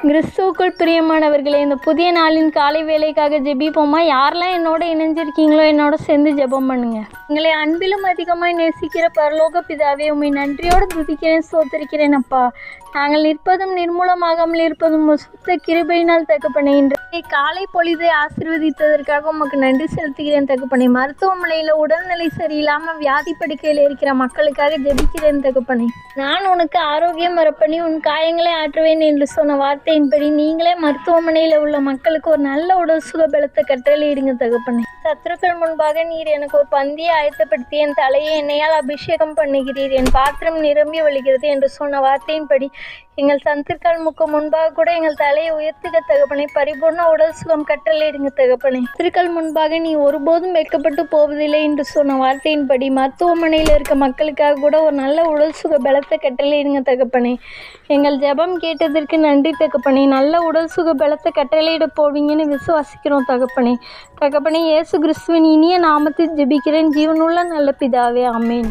கிறிஸ்துவுக்குள் பிரியமானவர்களே, இந்த புதிய நாளின் காலை வேலைக்காக ஜெபிப்போமா? யாரெல்லாம் என்னோட இணைஞ்சிருக்கீங்களோ என்னோட சேர்ந்து ஜெபம் பண்ணுங்க. எங்களை அன்பிலும் அதிகமாய் நேசிக்கிற பரலோக பிதாவே, உம்மை நன்றியோடு துதிக்கிறேன், ஸ்தோத்திரிக்கிறேன் அப்பா. நாங்கள் நிற்பதும் நிர்மூலமாகாமல் இருப்பதும் சுத்த கிருபையினால் தகப்பனே. இன்றைய காலை பொழுதை ஆசீர்வதித்ததற்காக உமக்கு நன்றி செலுத்துகிறேன் தகப்பனே. மருத்துவமனையில் உடல்நிலை சரியில்லாமல் வியாதி படுக்கையில் இருக்கிற மக்களுக்காக ஜெபிக்கிறேன் தகப்பனே. நான் உனக்கு ஆரோக்கியம் வரப்பண்ணி உன் காயங்களை ஆற்றுவேன் என்று சொன்ன வார்த்தையின்படி நீங்களே மருத்துவமனையில் உள்ள மக்களுக்கு ஒரு நல்ல உடல் சுக பலத்தை கட்டளையிடுங்க தகப்பனே. சத்துருக்கள் முன்பாக நீர் எனக்கு ஒரு பந்தியை ஆயத்தப்படுத்தி என் தலையை எண்ணெயால் அபிஷேகம் பண்ணுகிறீர், என் பாத்திரம் நிரம்பி வழிகிறது என்று சொன்ன வார்த்தையின்படி எங்கள் சத்துருக்களுக்கு முன்பாக கூட எங்கள் தலையை உயர்த்துக தகப்பனே. பரிபூர்ண உடல் சுகம் கட்டளையிடுங்க தகப்பனே. சத்துருக்கள் முன்பாக நீ ஒருபோதும் வெட்கப்பட்டு போவதில்லை என்று சொன்ன வார்த்தையின்படி மருத்துவமனையில் இருக்க மக்களுக்காக கூட ஒரு நல்ல உடல் சுக பலத்தை கட்டளையிடுங்க தகப்பனே. எங்கள் ஜெபம் கேட்டதற்கு நன்றி தகப்பனே. நல்ல உடல் சுக பலத்தை கட்டளையிட போவீங்கன்னு விசுவாசிக்கிறோம் தகப்பனே. இயேசு கிறிஸ்துவின் இனிய நாமத்தில் ஜெபிக்கிறேன் ஜீவனுள்ள நல்ல பிதாவே, ஆமென்.